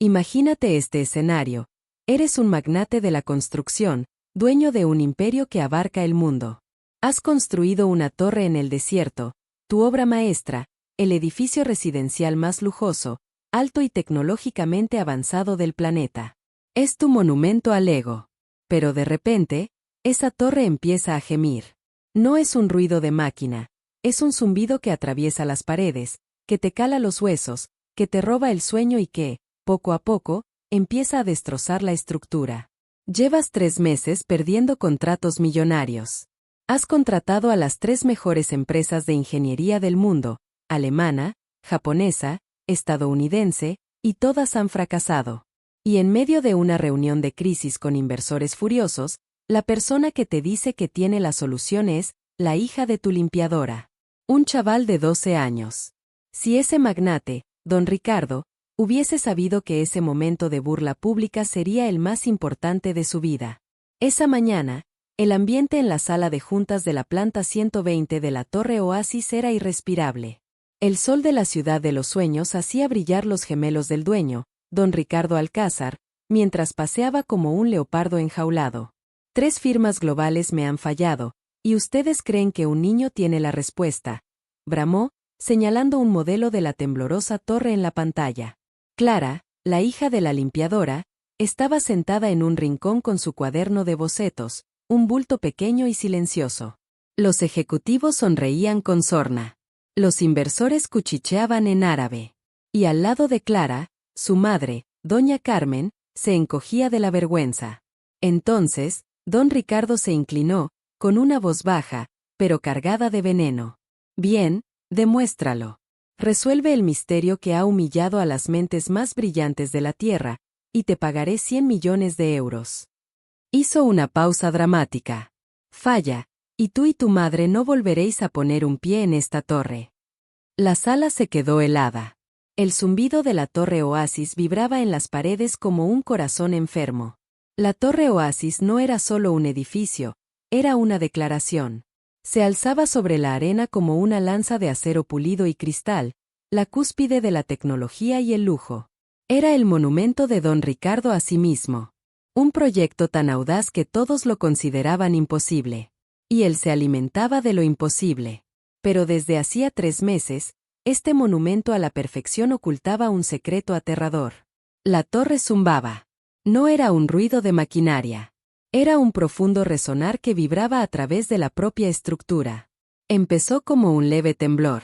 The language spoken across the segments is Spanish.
Imagínate este escenario. Eres un magnate de la construcción, dueño de un imperio que abarca el mundo. Has construido una torre en el desierto, tu obra maestra, el edificio residencial más lujoso, alto y tecnológicamente avanzado del planeta. Es tu monumento al ego. Pero de repente, esa torre empieza a gemir. No es un ruido de máquina, es un zumbido que atraviesa las paredes, que te cala los huesos, que te roba el sueño y que, poco a poco, empieza a destrozar la estructura. Llevas 3 meses perdiendo contratos millonarios. Has contratado a las 3 mejores empresas de ingeniería del mundo, alemana, japonesa, estadounidense, y todas han fracasado. Y en medio de una reunión de crisis con inversores furiosos, la persona que te dice que tiene la solución es la hija de tu limpiadora. Un chaval de 12 años. Si ese magnate, don Ricardo, hubiese sabido que ese momento de burla pública sería el más importante de su vida. Esa mañana, el ambiente en la sala de juntas de la planta 120 de la Torre Oasis era irrespirable. El sol de la ciudad de los sueños hacía brillar los gemelos del dueño, don Ricardo Alcázar, mientras paseaba como un leopardo enjaulado. 3 firmas globales me han fallado, y ustedes creen que un niño tiene la respuesta, bramó, señalando un modelo de la temblorosa torre en la pantalla. Clara, la hija de la limpiadora, estaba sentada en un rincón con su cuaderno de bocetos, un bulto pequeño y silencioso. Los ejecutivos sonreían con sorna. Los inversores cuchicheaban en árabe. Y al lado de Clara, su madre, doña Carmen, se encogía de la vergüenza. Entonces, don Ricardo se inclinó, con una voz baja, pero cargada de veneno. Bien, demuéstralo. Resuelve el misterio que ha humillado a las mentes más brillantes de la Tierra, y te pagaré 100 millones de euros. Hizo una pausa dramática. Falla, y tú y tu madre no volveréis a poner un pie en esta torre. La sala se quedó helada. El zumbido de la Torre Oasis vibraba en las paredes como un corazón enfermo. La Torre Oasis no era solo un edificio, era una declaración. Se alzaba sobre la arena como una lanza de acero pulido y cristal, la cúspide de la tecnología y el lujo. Era el monumento de don Ricardo a sí mismo. Un proyecto tan audaz que todos lo consideraban imposible. Y él se alimentaba de lo imposible. Pero desde hacía 3 meses, este monumento a la perfección ocultaba un secreto aterrador. La torre zumbaba. No era un ruido de maquinaria. Era un profundo resonar que vibraba a través de la propia estructura. Empezó como un leve temblor.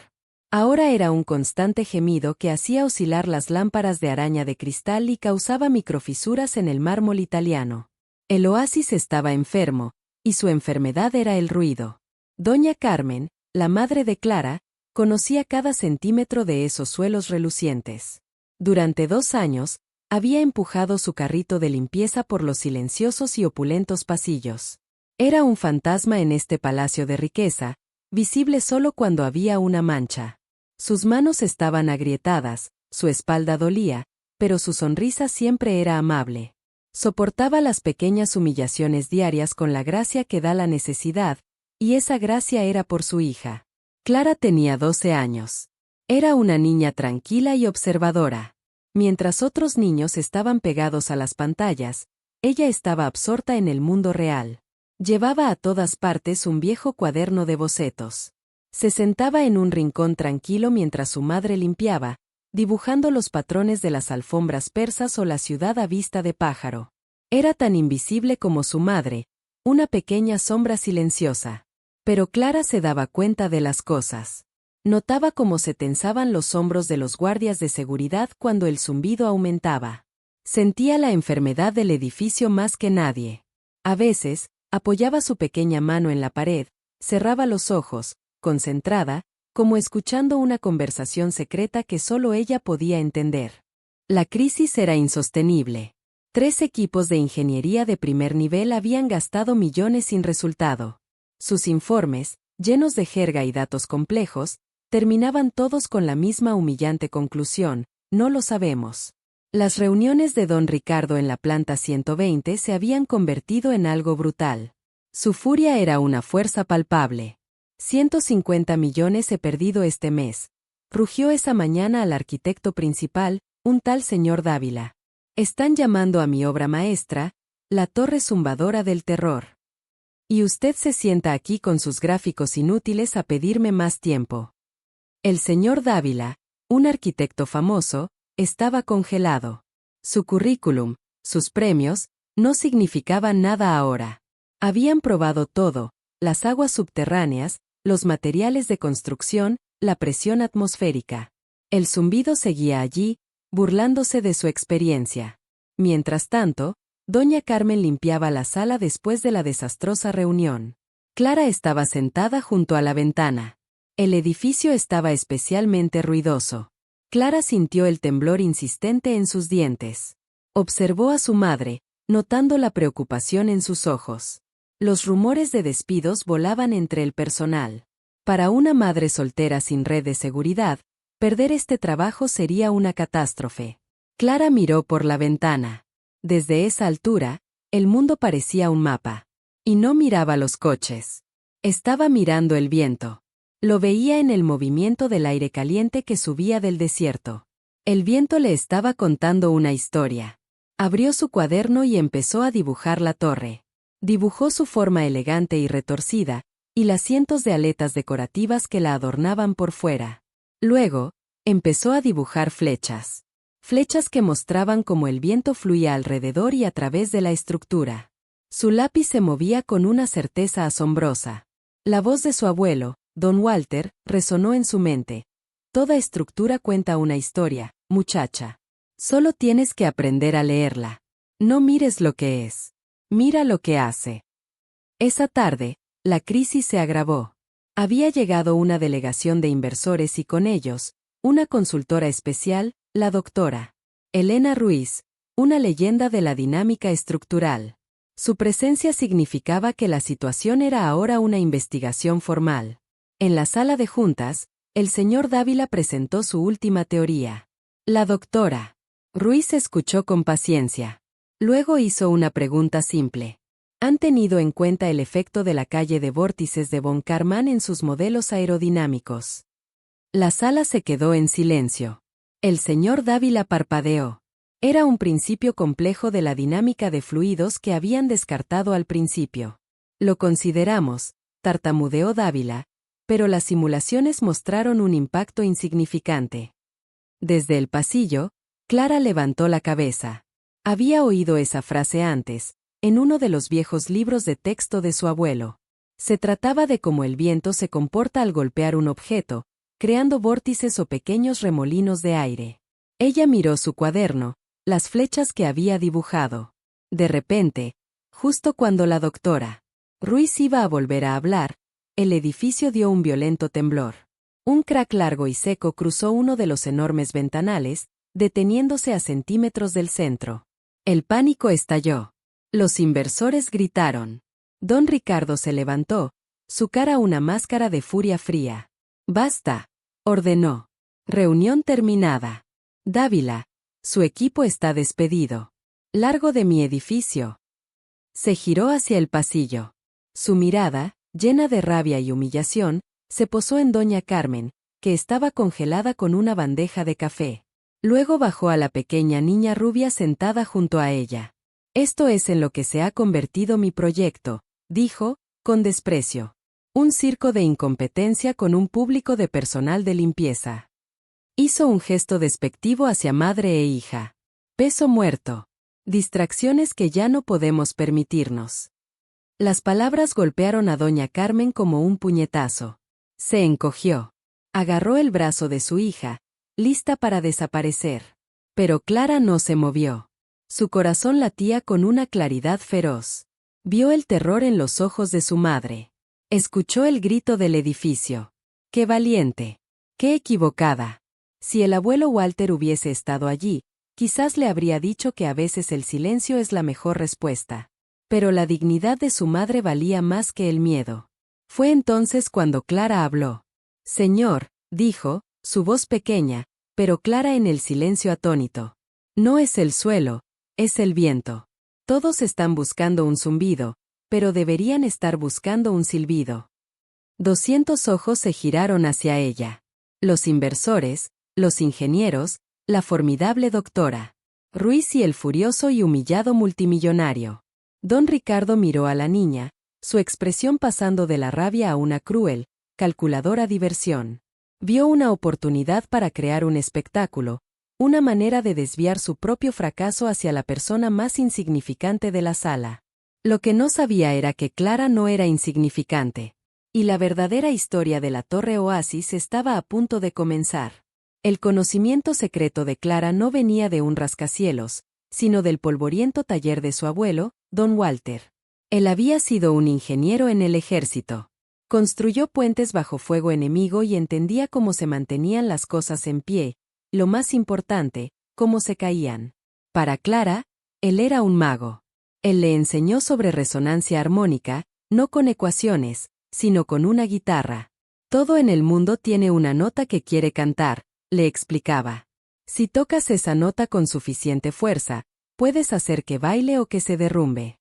Ahora era un constante gemido que hacía oscilar las lámparas de araña de cristal y causaba microfisuras en el mármol italiano. El oasis estaba enfermo, y su enfermedad era el ruido. Doña Carmen, la madre de Clara, conocía cada centímetro de esos suelos relucientes. Durante 2 años, había empujado su carrito de limpieza por los silenciosos y opulentos pasillos. Era un fantasma en este palacio de riqueza, visible solo cuando había una mancha. Sus manos estaban agrietadas, su espalda dolía, pero su sonrisa siempre era amable. Soportaba las pequeñas humillaciones diarias con la gracia que da la necesidad, y esa gracia era por su hija. Clara tenía 12 años. Era una niña tranquila y observadora. Mientras otros niños estaban pegados a las pantallas, ella estaba absorta en el mundo real. Llevaba a todas partes un viejo cuaderno de bocetos. Se sentaba en un rincón tranquilo mientras su madre limpiaba, dibujando los patrones de las alfombras persas o la ciudad a vista de pájaro. Era tan invisible como su madre, una pequeña sombra silenciosa. Pero Clara se daba cuenta de las cosas. Notaba cómo se tensaban los hombros de los guardias de seguridad cuando el zumbido aumentaba. Sentía la enfermedad del edificio más que nadie. A veces, apoyaba su pequeña mano en la pared, cerraba los ojos, concentrada, como escuchando una conversación secreta que solo ella podía entender. La crisis era insostenible. 3 equipos de ingeniería de primer nivel habían gastado millones sin resultado. Sus informes, llenos de jerga y datos complejos, terminaban todos con la misma humillante conclusión: no lo sabemos. Las reuniones de don Ricardo en la planta 120 se habían convertido en algo brutal. Su furia era una fuerza palpable. 150 millones he perdido este mes. Rugió esa mañana al arquitecto principal, un tal señor Dávila. Están llamando a mi obra maestra, la torre zumbadora del terror. Y usted se sienta aquí con sus gráficos inútiles a pedirme más tiempo. El señor Dávila, un arquitecto famoso, estaba congelado. Su currículum, sus premios, no significaban nada ahora. Habían probado todo, las aguas subterráneas, los materiales de construcción, la presión atmosférica. El zumbido seguía allí, burlándose de su experiencia. Mientras tanto, doña Carmen limpiaba la sala después de la desastrosa reunión. Clara estaba sentada junto a la ventana. El edificio estaba especialmente ruidoso. Clara sintió el temblor insistente en sus dientes. Observó a su madre, notando la preocupación en sus ojos. Los rumores de despidos volaban entre el personal. Para una madre soltera sin red de seguridad, perder este trabajo sería una catástrofe. Clara miró por la ventana. Desde esa altura, el mundo parecía un mapa. Y no miraba los coches. Estaba mirando el viento. Lo veía en el movimiento del aire caliente que subía del desierto. El viento le estaba contando una historia. Abrió su cuaderno y empezó a dibujar la torre. Dibujó su forma elegante y retorcida, y las cientos de aletas decorativas que la adornaban por fuera. Luego, empezó a dibujar flechas. Flechas que mostraban cómo el viento fluía alrededor y a través de la estructura. Su lápiz se movía con una certeza asombrosa. La voz de su abuelo, Don Walter, resonó en su mente. Toda estructura cuenta una historia, muchacha. Solo tienes que aprender a leerla. No mires lo que es. Mira lo que hace. Esa tarde, la crisis se agravó. Había llegado una delegación de inversores y con ellos, una consultora especial, la doctora Elena Ruiz, una leyenda de la dinámica estructural. Su presencia significaba que la situación era ahora una investigación formal. En la sala de juntas, el señor Dávila presentó su última teoría. La doctora Ruiz escuchó con paciencia. Luego hizo una pregunta simple. ¿Han tenido en cuenta el efecto de la calle de vórtices de von Karman en sus modelos aerodinámicos? La sala se quedó en silencio. El señor Dávila parpadeó. Era un principio complejo de la dinámica de fluidos que habían descartado al principio. Lo consideramos, tartamudeó Dávila, pero las simulaciones mostraron un impacto insignificante. Desde el pasillo, Clara levantó la cabeza. Había oído esa frase antes, en uno de los viejos libros de texto de su abuelo. Se trataba de cómo el viento se comporta al golpear un objeto, creando vórtices o pequeños remolinos de aire. Ella miró su cuaderno, las flechas que había dibujado. De repente, justo cuando la doctora Ruiz iba a volver a hablar, el edificio dio un violento temblor. Un crack largo y seco cruzó uno de los enormes ventanales, deteniéndose a centímetros del centro. El pánico estalló. Los inversores gritaron. Don Ricardo se levantó, su cara una máscara de furia fría. «Basta», ordenó. Reunión terminada. Dávila, su equipo está despedido. Largo de mi edificio. Se giró hacia el pasillo. Su mirada, llena de rabia y humillación, se posó en doña Carmen, que estaba congelada con una bandeja de café. Luego bajó a la pequeña niña rubia sentada junto a ella. Esto es en lo que se ha convertido mi proyecto, dijo, con desprecio. Un circo de incompetencia con un público de personal de limpieza. Hizo un gesto despectivo hacia madre e hija. Peso muerto. Distracciones que ya no podemos permitirnos. Las palabras golpearon a doña Carmen como un puñetazo. Se encogió. Agarró el brazo de su hija, lista para desaparecer. Pero Clara no se movió. Su corazón latía con una claridad feroz. Vio el terror en los ojos de su madre. Escuchó el grito del edificio. ¡Qué valiente! ¡Qué equivocada! Si el abuelo Walter hubiese estado allí, quizás le habría dicho que a veces el silencio es la mejor respuesta. Pero la dignidad de su madre valía más que el miedo. Fue entonces cuando Clara habló. Señor, dijo, su voz pequeña, pero clara en el silencio atónito. No es el suelo, es el viento. Todos están buscando un zumbido, pero deberían estar buscando un silbido. 200 ojos se giraron hacia ella. Los inversores, los ingenieros, la formidable doctora Ruiz y el furioso y humillado multimillonario. Don Ricardo miró a la niña, su expresión pasando de la rabia a una cruel, calculadora diversión. Vio una oportunidad para crear un espectáculo, una manera de desviar su propio fracaso hacia la persona más insignificante de la sala. Lo que no sabía era que Clara no era insignificante. Y la verdadera historia de la Torre Oasis estaba a punto de comenzar. El conocimiento secreto de Clara no venía de un rascacielos, sino del polvoriento taller de su abuelo, Don Walter. Él había sido un ingeniero en el ejército. Construyó puentes bajo fuego enemigo y entendía cómo se mantenían las cosas en pie, lo más importante, cómo se caían. Para Clara, él era un mago. Él le enseñó sobre resonancia armónica, no con ecuaciones, sino con una guitarra. Todo en el mundo tiene una nota que quiere cantar, le explicaba. Si tocas esa nota con suficiente fuerza, puedes hacer que baile o que se derrumbe.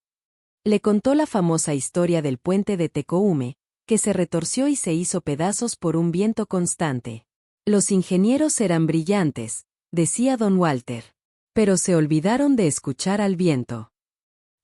Le contó la famosa historia del puente de Tecoume, que se retorció y se hizo pedazos por un viento constante. Los ingenieros eran brillantes, decía Don Walter, pero se olvidaron de escuchar al viento.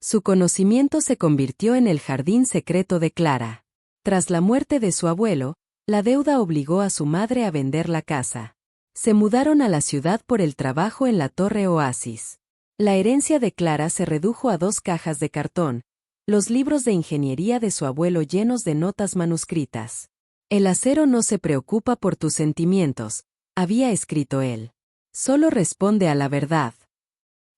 Su conocimiento se convirtió en el jardín secreto de Clara. Tras la muerte de su abuelo, la deuda obligó a su madre a vender la casa. Se mudaron a la ciudad por el trabajo en la Torre Oasis. La herencia de Clara se redujo a 2 cajas de cartón, los libros de ingeniería de su abuelo llenos de notas manuscritas. El acero no se preocupa por tus sentimientos, había escrito él. Solo responde a la verdad.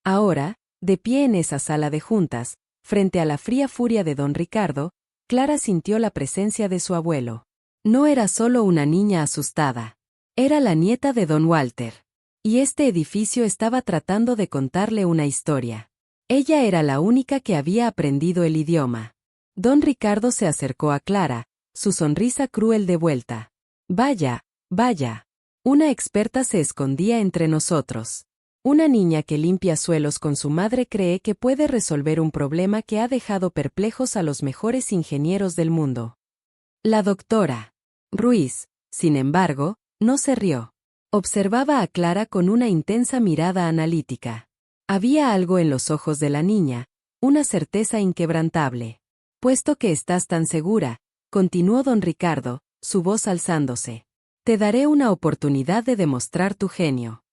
Ahora, de pie en esa sala de juntas, frente a la fría furia de don Ricardo, Clara sintió la presencia de su abuelo. No era solo una niña asustada. Era la nieta de don Walter. Y este edificio estaba tratando de contarle una historia. Ella era la única que había aprendido el idioma. Don Ricardo se acercó a Clara, su sonrisa cruel de vuelta. Vaya, vaya. Una experta se escondía entre nosotros. Una niña que limpia suelos con su madre cree que puede resolver un problema que ha dejado perplejos a los mejores ingenieros del mundo. La doctora Ruiz, sin embargo, no se rió. Observaba a Clara con una intensa mirada analítica. Había algo en los ojos de la niña, una certeza inquebrantable. Puesto que estás tan segura, continuó don Ricardo, su voz alzándose. Te daré una oportunidad de demostrar tu genio.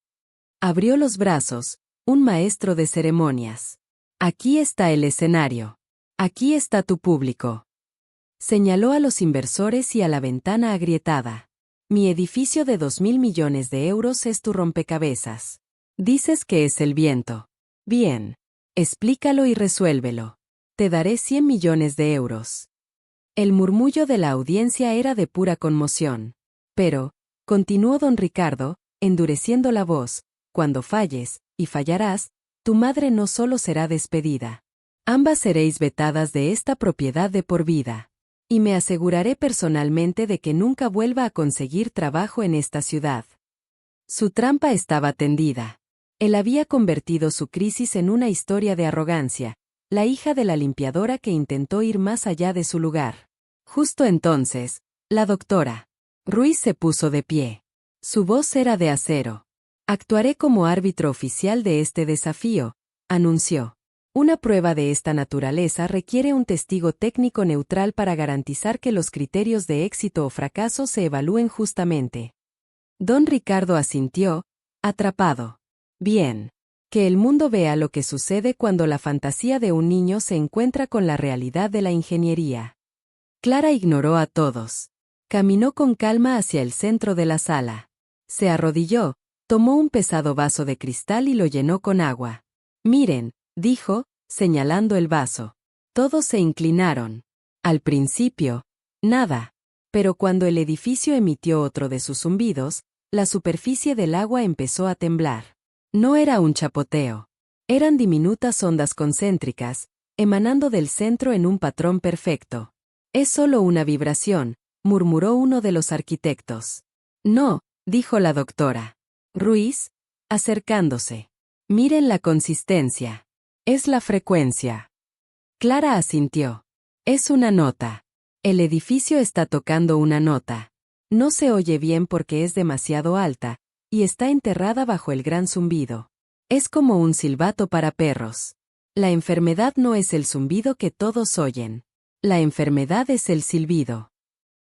Abrió los brazos, un maestro de ceremonias. Aquí está el escenario. Aquí está tu público. Señaló a los inversores y a la ventana agrietada. Mi edificio de 2.000 millones de euros es tu rompecabezas. Dices que es el viento. Bien. Explícalo y resuélvelo. Te daré 100 millones de euros. El murmullo de la audiencia era de pura conmoción. Pero, continuó don Ricardo, endureciendo la voz, cuando falles, y fallarás, tu madre no solo será despedida. Ambas seréis vetadas de esta propiedad de por vida. Y me aseguraré personalmente de que nunca vuelva a conseguir trabajo en esta ciudad. Su trampa estaba tendida. Él había convertido su crisis en una historia de arrogancia, la hija de la limpiadora que intentó ir más allá de su lugar. Justo entonces, la doctora Ruiz se puso de pie. Su voz era de acero. Actuaré como árbitro oficial de este desafío, anunció. Una prueba de esta naturaleza requiere un testigo técnico neutral para garantizar que los criterios de éxito o fracaso se evalúen justamente. Don Ricardo asintió, atrapado. Bien. Que el mundo vea lo que sucede cuando la fantasía de un niño se encuentra con la realidad de la ingeniería. Clara ignoró a todos. Caminó con calma hacia el centro de la sala. Se arrodilló, tomó un pesado vaso de cristal y lo llenó con agua. Miren, dijo, señalando el vaso. Todos se inclinaron. Al principio, nada. Pero cuando el edificio emitió otro de sus zumbidos, la superficie del agua empezó a temblar. No era un chapoteo. Eran diminutas ondas concéntricas, emanando del centro en un patrón perfecto. Es solo una vibración, murmuró uno de los arquitectos. No, dijo la doctora Ruiz, acercándose. Miren la consistencia. Es la frecuencia. Clara asintió. Es una nota. El edificio está tocando una nota. No se oye bien porque es demasiado alta, y está enterrada bajo el gran zumbido. Es como un silbato para perros. La enfermedad no es el zumbido que todos oyen. La enfermedad es el silbido.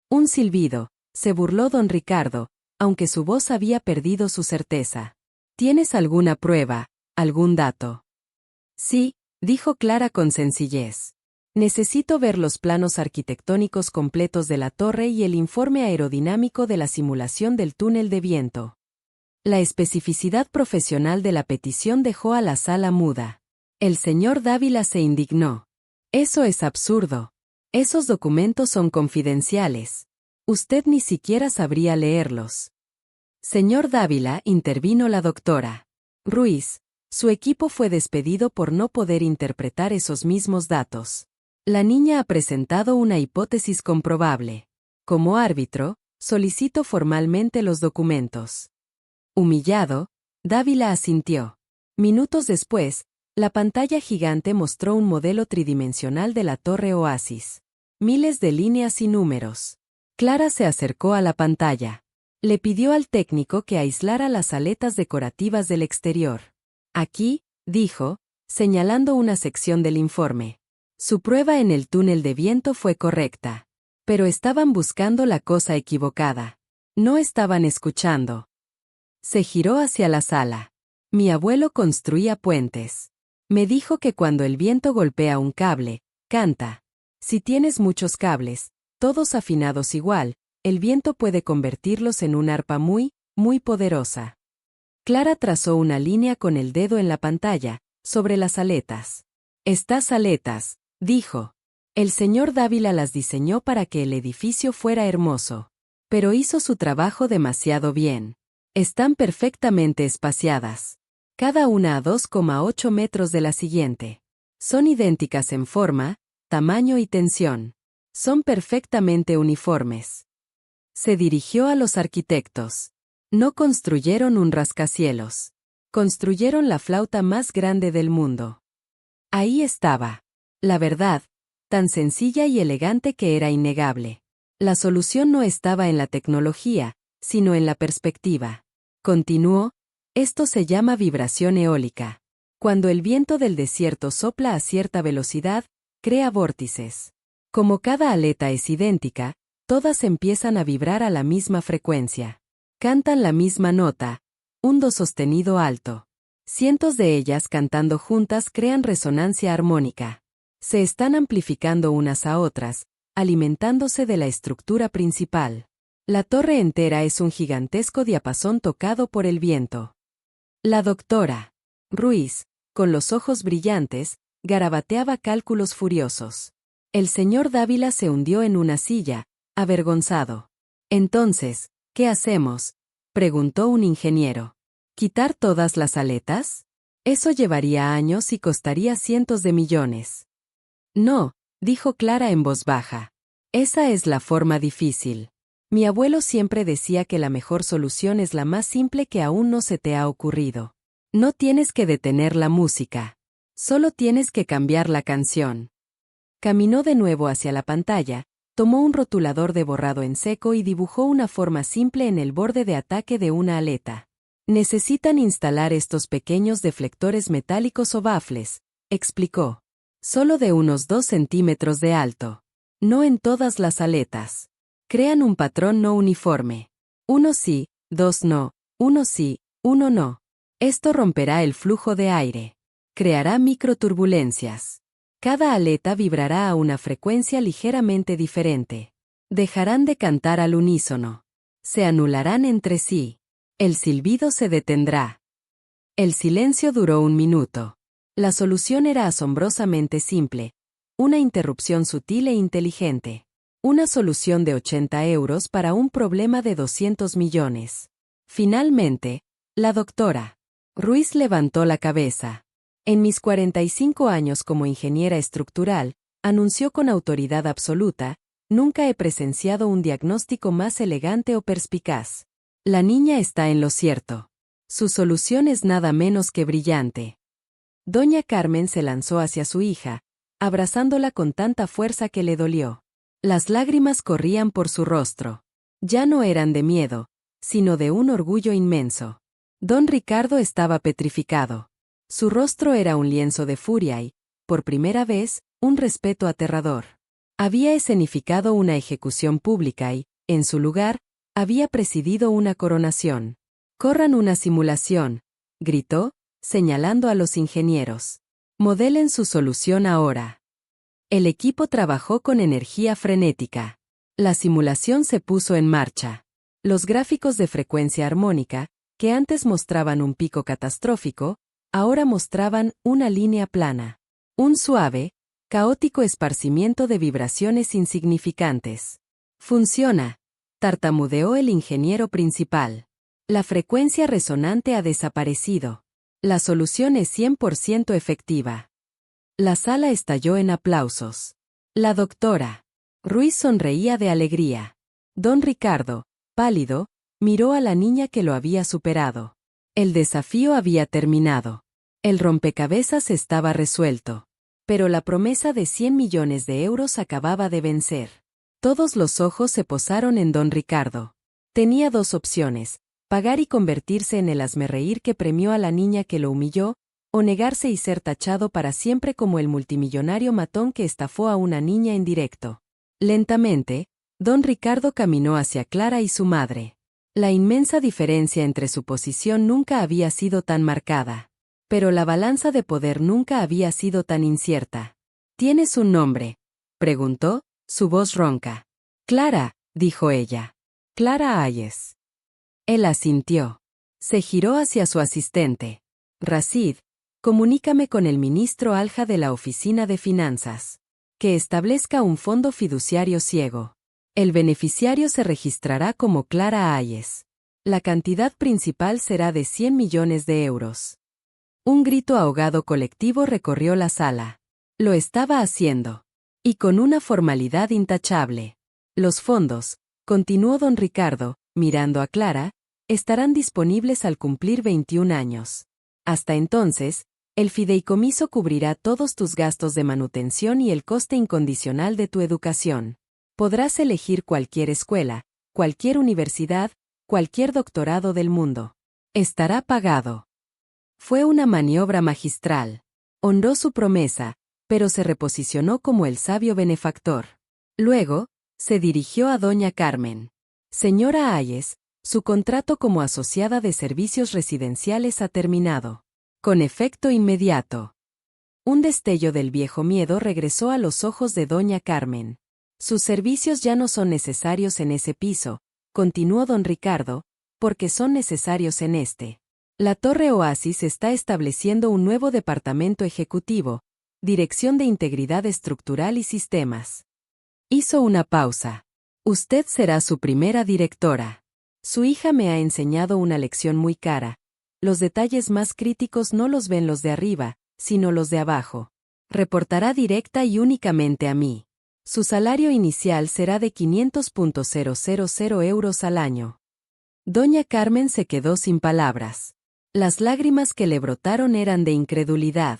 Un silbido, se burló don Ricardo, aunque su voz había perdido su certeza. ¿Tienes alguna prueba, algún dato? Sí, dijo Clara con sencillez. Necesito ver los planos arquitectónicos completos de la torre y el informe aerodinámico de la simulación del túnel de viento. La especificidad profesional de la petición dejó a la sala muda. El señor Dávila se indignó. Eso es absurdo. Esos documentos son confidenciales. Usted ni siquiera sabría leerlos. Señor Dávila, intervino la doctora Ruiz, su equipo fue despedido por no poder interpretar esos mismos datos. La niña ha presentado una hipótesis comprobable. Como árbitro, solicito formalmente los documentos. Humillado, Dávila asintió. Minutos después, la pantalla gigante mostró un modelo tridimensional de la Torre Oasis. Miles de líneas y números. Clara se acercó a la pantalla. Le pidió al técnico que aislara las aletas decorativas del exterior. Aquí, dijo, señalando una sección del informe. Su prueba en el túnel de viento fue correcta. Pero estaban buscando la cosa equivocada. No estaban escuchando. Se giró hacia la sala. Mi abuelo construía puentes. Me dijo que cuando el viento golpea un cable, canta. Si tienes muchos cables, todos afinados igual, el viento puede convertirlos en un arpa muy, muy poderosa. Clara trazó una línea con el dedo en la pantalla, sobre las aletas. Estas aletas, dijo. El señor Dávila las diseñó para que el edificio fuera hermoso. Pero hizo su trabajo demasiado bien. Están perfectamente espaciadas. Cada una a 2,8 metros de la siguiente. Son idénticas en forma, tamaño y tensión. Son perfectamente uniformes. Se dirigió a los arquitectos. No construyeron un rascacielos. Construyeron la flauta más grande del mundo. Ahí estaba. La verdad, tan sencilla y elegante que era innegable. La solución no estaba en la tecnología, sino en la perspectiva. Continuó, esto se llama vibración eólica. Cuando el viento del desierto sopla a cierta velocidad, crea vórtices. Como cada aleta es idéntica, todas empiezan a vibrar a la misma frecuencia. Cantan la misma nota, un do sostenido alto. Cientos de ellas cantando juntas crean resonancia armónica. Se están amplificando unas a otras, alimentándose de la estructura principal. La torre entera es un gigantesco diapasón tocado por el viento. La doctora Ruiz, con los ojos brillantes, garabateaba cálculos furiosos. El señor Dávila se hundió en una silla, avergonzado. Entonces, ¿qué hacemos?, preguntó un ingeniero. ¿Quitar todas las aletas? Eso llevaría años y costaría cientos de millones. No, dijo Clara en voz baja. Esa es la forma difícil. Mi abuelo siempre decía que la mejor solución es la más simple que aún no se te ha ocurrido. No tienes que detener la música. Solo tienes que cambiar la canción. Caminó de nuevo hacia la pantalla, tomó un rotulador de borrado en seco y dibujó una forma simple en el borde de ataque de una aleta. Necesitan instalar estos pequeños deflectores metálicos o bafles, explicó. Solo de unos 2 centímetros de alto. No en todas las aletas. Crean un patrón no uniforme. Uno sí, dos no, uno sí, uno no. Esto romperá el flujo de aire. Creará microturbulencias. Cada aleta vibrará a una frecuencia ligeramente diferente. Dejarán de cantar al unísono. Se anularán entre sí. El silbido se detendrá. El silencio duró 1 minuto. La solución era asombrosamente simple. Una interrupción sutil e inteligente. Una solución de 80 euros para un problema de 200 millones. Finalmente, la doctora Ruiz levantó la cabeza. En mis 45 años como ingeniera estructural, anunció con autoridad absoluta, nunca he presenciado un diagnóstico más elegante o perspicaz. La niña está en lo cierto. Su solución es nada menos que brillante. Doña Carmen se lanzó hacia su hija, abrazándola con tanta fuerza que le dolió. Las lágrimas corrían por su rostro. Ya no eran de miedo, sino de un orgullo inmenso. Don Ricardo estaba petrificado. Su rostro era un lienzo de furia y, por primera vez, un respeto aterrador. Había escenificado una ejecución pública y, en su lugar, había presidido una coronación. «Corran una simulación», gritó, señalando a los ingenieros. «Modelen su solución ahora». El equipo trabajó con energía frenética. La simulación se puso en marcha. Los gráficos de frecuencia armónica, que antes mostraban un pico catastrófico, ahora mostraban una línea plana. Un suave, caótico esparcimiento de vibraciones insignificantes. «Funciona», tartamudeó el ingeniero principal. «La frecuencia resonante ha desaparecido. La solución es 100% efectiva». La sala estalló en aplausos. La doctora Ruiz sonreía de alegría. Don Ricardo, pálido, miró a la niña que lo había superado. El desafío había terminado. El rompecabezas estaba resuelto. Pero la promesa de 100 millones de euros acababa de vencer. Todos los ojos se posaron en don Ricardo. Tenía dos opciones: pagar y convertirse en el hazmerreír que premió a la niña que lo humilló, o negarse y ser tachado para siempre como el multimillonario matón que estafó a una niña en directo. Lentamente, don Ricardo caminó hacia Clara y su madre. La inmensa diferencia entre su posición nunca había sido tan marcada. Pero la balanza de poder nunca había sido tan incierta. «¿Tienes un nombre?», preguntó, su voz ronca. «Clara», dijo ella. «Clara Hayes». Él asintió. Se giró hacia su asistente. «Racid, comunícame con el ministro Alja de la Oficina de Finanzas. Que establezca un fondo fiduciario ciego. El beneficiario se registrará como Clara Hayes. La cantidad principal será de 100 millones de euros». Un grito ahogado colectivo recorrió la sala. Lo estaba haciendo. Y con una formalidad intachable. «Los fondos», continuó don Ricardo, mirando a Clara, «estarán disponibles al cumplir 21 años. Hasta entonces, el fideicomiso cubrirá todos tus gastos de manutención y el coste incondicional de tu educación. Podrás elegir cualquier escuela, cualquier universidad, cualquier doctorado del mundo. Estará pagado». Fue una maniobra magistral. Honró su promesa, pero se reposicionó como el sabio benefactor. Luego, se dirigió a doña Carmen. «Señora Hayes, su contrato como asociada de servicios residenciales ha terminado. Con efecto inmediato». Un destello del viejo miedo regresó a los ojos de doña Carmen. «Sus servicios ya no son necesarios en ese piso», continuó don Ricardo, «porque son necesarios en este. La Torre Oasis está estableciendo un nuevo departamento ejecutivo, Dirección de Integridad Estructural y Sistemas». Hizo una pausa. «Usted será su primera directora. Su hija me ha enseñado una lección muy cara. Los detalles más críticos no los ven los de arriba, sino los de abajo. Reportará directa y únicamente a mí. Su salario inicial será de 500.000 euros al año». Doña Carmen se quedó sin palabras. Las lágrimas que le brotaron eran de incredulidad.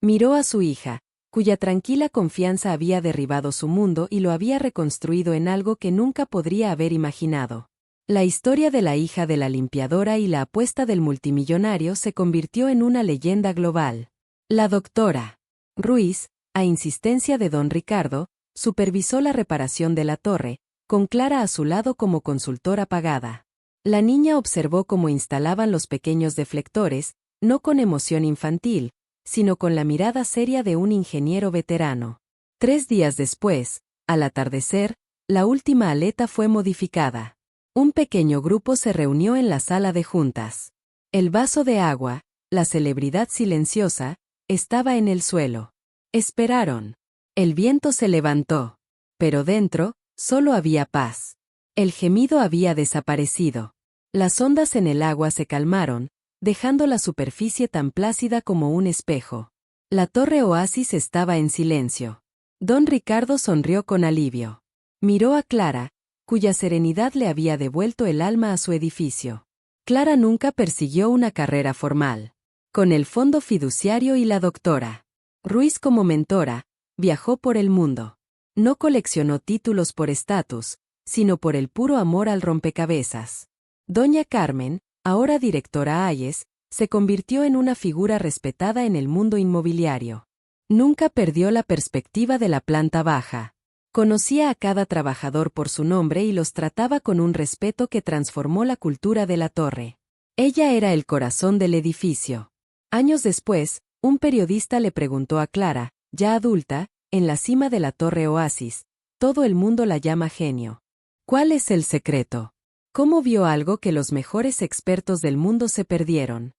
Miró a su hija, cuya tranquila confianza había derribado su mundo y lo había reconstruido en algo que nunca podría haber imaginado. La historia de la hija de la limpiadora y la apuesta del multimillonario se convirtió en una leyenda global. La doctora Ruiz, a insistencia de don Ricardo, supervisó la reparación de la torre, con Clara a su lado como consultora pagada. La niña observó cómo instalaban los pequeños deflectores, no con emoción infantil, sino con la mirada seria de un ingeniero veterano. 3 días después, al atardecer, la última aleta fue modificada. Un pequeño grupo se reunió en la sala de juntas. El vaso de agua, la celebridad silenciosa, estaba en el suelo. Esperaron. El viento se levantó. Pero dentro, solo había paz. El gemido había desaparecido. Las ondas en el agua se calmaron, dejando la superficie tan plácida como un espejo. La Torre Oasis estaba en silencio. Don Ricardo sonrió con alivio. Miró a Clara, cuya serenidad le había devuelto el alma a su edificio. Clara nunca persiguió una carrera formal. Con el fondo fiduciario y la doctora Ruiz como mentora, viajó por el mundo. No coleccionó títulos por estatus, sino por el puro amor al rompecabezas. Doña Carmen, ahora directora Hayes, Se convirtió en una figura respetada en el mundo inmobiliario. Nunca perdió la perspectiva de la planta baja. Conocía a cada trabajador por su nombre y los trataba con un respeto que transformó la cultura de la torre. Ella era el corazón del edificio. Años después, un periodista le preguntó a Clara, ya adulta, en la cima de la Torre Oasis, todo el mundo la llama genio. ¿Cuál es el secreto? ¿Cómo vio algo que los mejores expertos del mundo se perdieron?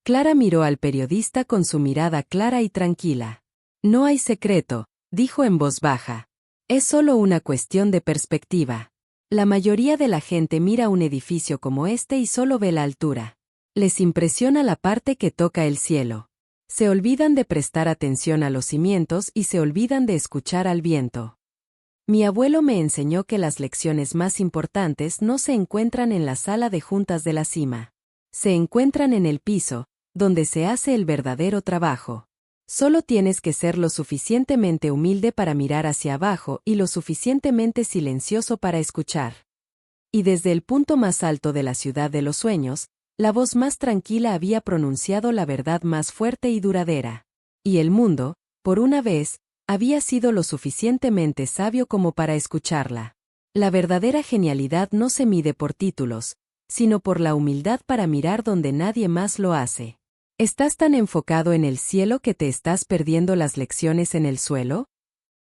Clara miró al periodista con su mirada clara y tranquila. No hay secreto, dijo en voz baja. Es solo una cuestión de perspectiva. La mayoría de la gente mira un edificio como este y solo ve la altura. Les impresiona la parte que toca el cielo. Se olvidan de prestar atención a los cimientos y se olvidan de escuchar al viento. Mi abuelo me enseñó que las lecciones más importantes no se encuentran en la sala de juntas de la cima. Se encuentran en el piso, donde se hace el verdadero trabajo. Solo tienes que ser lo suficientemente humilde para mirar hacia abajo y lo suficientemente silencioso para escuchar. Y desde el punto más alto de la ciudad de los sueños, la voz más tranquila había pronunciado la verdad más fuerte y duradera. Y el mundo, por una vez, había sido lo suficientemente sabio como para escucharla. La verdadera genialidad no se mide por títulos, sino por la humildad para mirar donde nadie más lo hace. ¿Estás tan enfocado en el cielo que te estás perdiendo las lecciones en el suelo?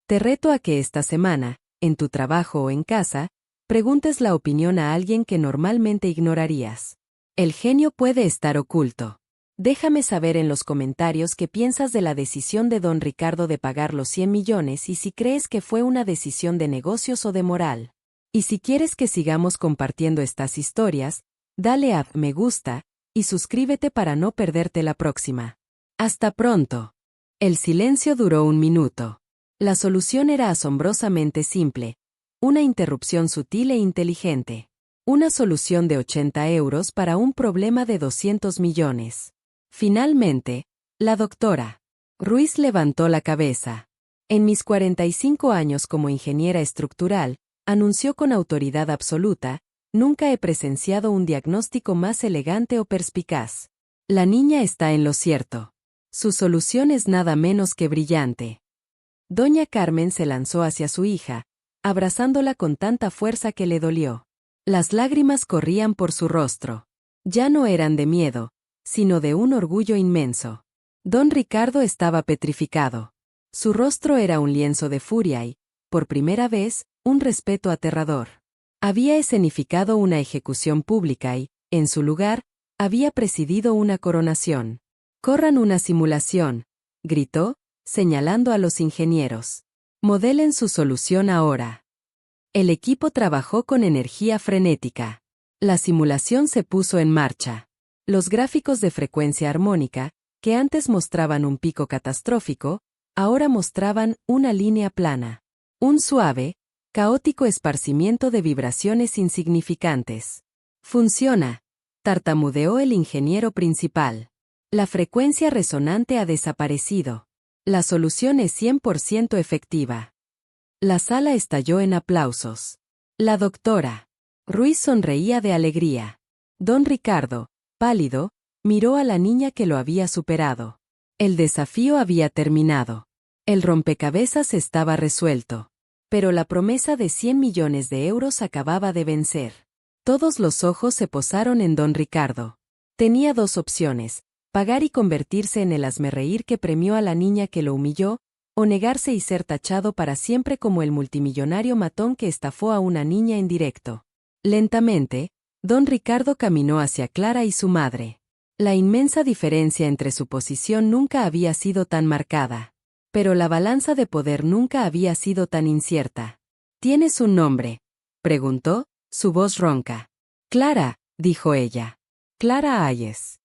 Te reto a que esta semana, en tu trabajo o en casa, preguntes la opinión a alguien que normalmente ignorarías. El genio puede estar oculto. Déjame saber en los comentarios qué piensas de la decisión de don Ricardo de pagar los 100 millones y si crees que fue una decisión de negocios o de moral. Y si quieres que sigamos compartiendo estas historias, dale a me gusta y suscríbete para no perderte la próxima. Hasta pronto. El silencio duró 1 minuto. La solución era asombrosamente simple. Una interrupción sutil e inteligente. Una solución de 80 euros para un problema de 200 millones. Finalmente, la doctora Ruiz levantó la cabeza. En mis 45 años como ingeniera estructural, anunció con autoridad absoluta, nunca he presenciado un diagnóstico más elegante o perspicaz. La niña está en lo cierto. Su solución es nada menos que brillante. Doña Carmen se lanzó hacia su hija, abrazándola con tanta fuerza que le dolió. Las lágrimas corrían por su rostro. Ya no eran de miedo, sino de un orgullo inmenso. Don Ricardo estaba petrificado. Su rostro era un lienzo de furia y, por primera vez, un respeto aterrador. Había escenificado una ejecución pública y, en su lugar, había presidido una coronación. «Corran una simulación», gritó, señalando a los ingenieros. «Modelen su solución ahora». El equipo trabajó con energía frenética. La simulación se puso en marcha. Los gráficos de frecuencia armónica, que antes mostraban un pico catastrófico, ahora mostraban una línea plana. Un suave, caótico esparcimiento de vibraciones insignificantes. «Funciona», tartamudeó el ingeniero principal. «La frecuencia resonante ha desaparecido. La solución es 100% efectiva». La sala estalló en aplausos. La doctora Ruiz sonreía de alegría. Don Ricardo, pálido, miró a la niña que lo había superado. El desafío había terminado. El rompecabezas estaba resuelto. Pero la promesa de 100 millones de euros acababa de vencer. Todos los ojos se posaron en don Ricardo. Tenía 2 opciones: pagar y convertirse en el hazmerreír que premió a la niña que lo humilló, o negarse y ser tachado para siempre como el multimillonario matón que estafó a una niña en directo. Lentamente, don Ricardo caminó hacia Clara y su madre. La inmensa diferencia entre su posición nunca había sido tan marcada. Pero la balanza de poder nunca había sido tan incierta. «¿Tienes un nombre?», preguntó, su voz ronca. «Clara», dijo ella. «Clara Hayes».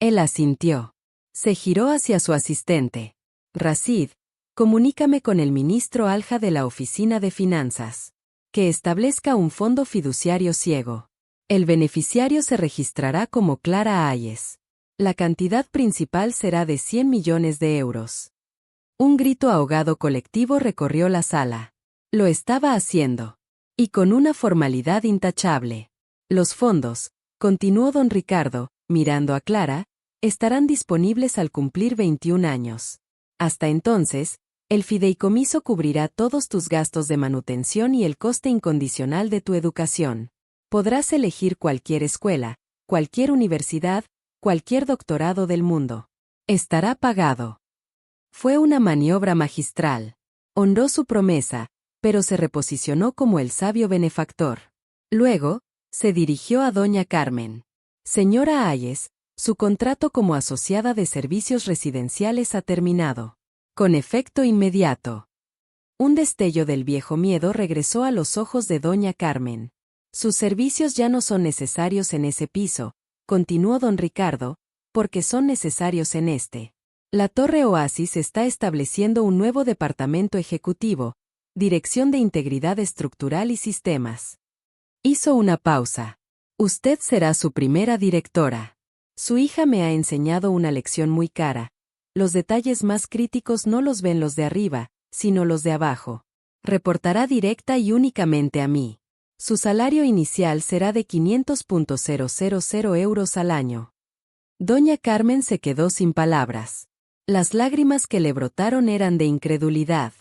Él asintió. Se giró hacia su asistente. «Racid, comunícame con el ministro Alja de la Oficina de Finanzas. Que establezca un fondo fiduciario ciego. El beneficiario se registrará como Clara Hayes. La cantidad principal será de 100 millones de euros». Un grito ahogado colectivo recorrió la sala. Lo estaba haciendo. Y con una formalidad intachable. «Los fondos», continuó don Ricardo, mirando a Clara, estarán disponibles al cumplir 21 años. Hasta entonces, el fideicomiso cubrirá todos tus gastos de manutención y el coste incondicional de tu educación. Podrás elegir cualquier escuela, cualquier universidad, cualquier doctorado del mundo. Estará pagado. Fue una maniobra magistral. Honró su promesa, pero se reposicionó como el sabio benefactor. Luego, se dirigió a doña Carmen. Señora Hayes, su contrato como asociada de servicios residenciales ha terminado. Con efecto inmediato. Un destello del viejo miedo regresó a los ojos de doña Carmen. Sus servicios ya no son necesarios en ese piso, continuó don Ricardo, porque son necesarios en este. La Torre Oasis está estableciendo un nuevo departamento ejecutivo, Dirección de Integridad Estructural y Sistemas. Hizo una pausa. Usted será su primera directora. Su hija me ha enseñado una lección muy cara. Los detalles más críticos no los ven los de arriba, sino los de abajo. Reportará directa y únicamente a mí. Su salario inicial será de 500.000 euros al año. Doña Carmen se quedó sin palabras. Las lágrimas que le brotaron eran de incredulidad.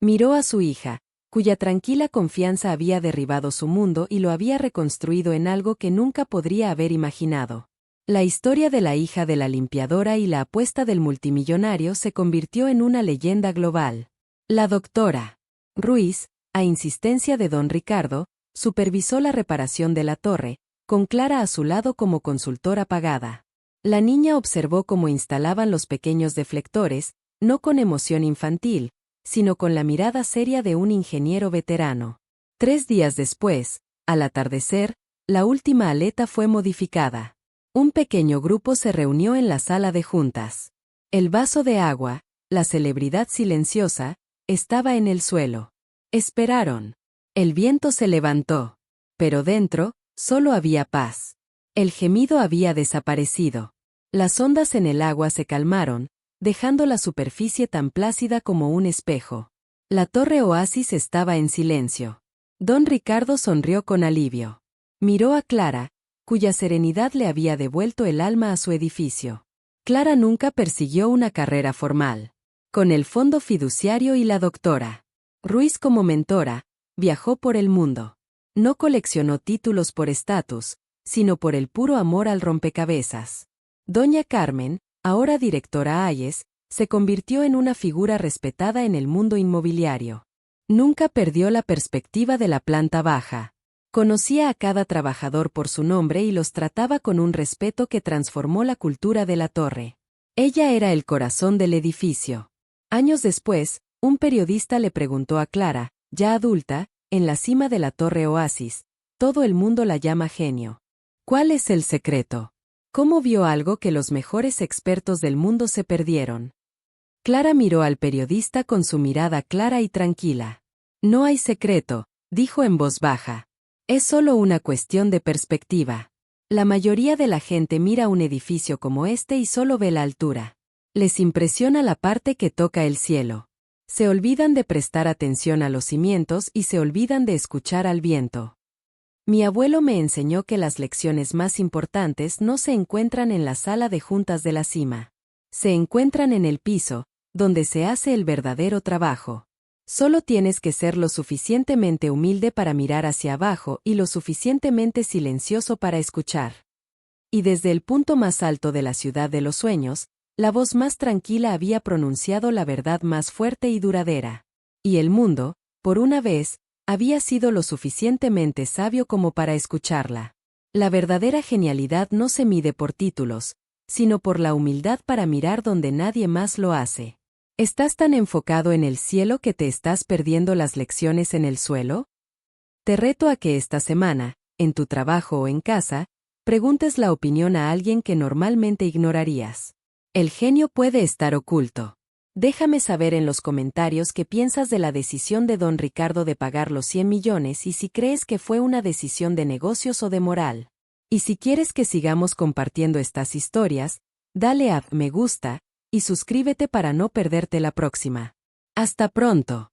Miró a su hija, cuya tranquila confianza había derribado su mundo y lo había reconstruido en algo que nunca podría haber imaginado. La historia de la hija de la limpiadora y la apuesta del multimillonario se convirtió en una leyenda global. La doctora Ruiz, a insistencia de don Ricardo, supervisó la reparación de la torre, con Clara a su lado como consultora pagada. La niña observó cómo instalaban los pequeños deflectores, no con emoción infantil, sino con la mirada seria de un ingeniero veterano. 3 días después, al atardecer, la última aleta fue modificada. Un pequeño grupo se reunió en la sala de juntas. El vaso de agua, la celebridad silenciosa, estaba en el suelo. Esperaron. El viento se levantó. Pero dentro, solo había paz. El gemido había desaparecido. Las ondas en el agua se calmaron, dejando la superficie tan plácida como un espejo. La Torre Oasis estaba en silencio. Don Ricardo sonrió con alivio. Miró a Clara, cuya serenidad le había devuelto el alma a su edificio. Clara nunca persiguió una carrera formal. Con el fondo fiduciario y la doctora Ruiz como mentora, viajó por el mundo. No coleccionó títulos por estatus, sino por el puro amor al rompecabezas. Doña Carmen, ahora directora Hayes, se convirtió en una figura respetada en el mundo inmobiliario. Nunca perdió la perspectiva de la planta baja. Conocía a cada trabajador por su nombre y los trataba con un respeto que transformó la cultura de la torre. Ella era el corazón del edificio. Años después, un periodista le preguntó a Clara, ya adulta, en la cima de la Torre Oasis, todo el mundo la llama genio. ¿Cuál es el secreto? ¿Cómo vio algo que los mejores expertos del mundo se perdieron? Clara miró al periodista con su mirada clara y tranquila. No hay secreto, dijo en voz baja. Es solo una cuestión de perspectiva. La mayoría de la gente mira un edificio como este y solo ve la altura. Les impresiona la parte que toca el cielo. Se olvidan de prestar atención a los cimientos y se olvidan de escuchar al viento. Mi abuelo me enseñó que las lecciones más importantes no se encuentran en la sala de juntas de la cima. Se encuentran en el piso, donde se hace el verdadero trabajo. Solo tienes que ser lo suficientemente humilde para mirar hacia abajo y lo suficientemente silencioso para escuchar. Y desde el punto más alto de la ciudad de los sueños, la voz más tranquila había pronunciado la verdad más fuerte y duradera. Y el mundo, por una vez, había sido lo suficientemente sabio como para escucharla. La verdadera genialidad no se mide por títulos, sino por la humildad para mirar donde nadie más lo hace. ¿Estás tan enfocado en el cielo que te estás perdiendo las lecciones en el suelo? Te reto a que esta semana, en tu trabajo o en casa, preguntes la opinión a alguien que normalmente ignorarías. El genio puede estar oculto. Déjame saber en los comentarios qué piensas de la decisión de don Ricardo de pagar los 100 millones y si crees que fue una decisión de negocios o de moral. Y si quieres que sigamos compartiendo estas historias, dale a me gusta y suscríbete para no perderte la próxima. Hasta pronto.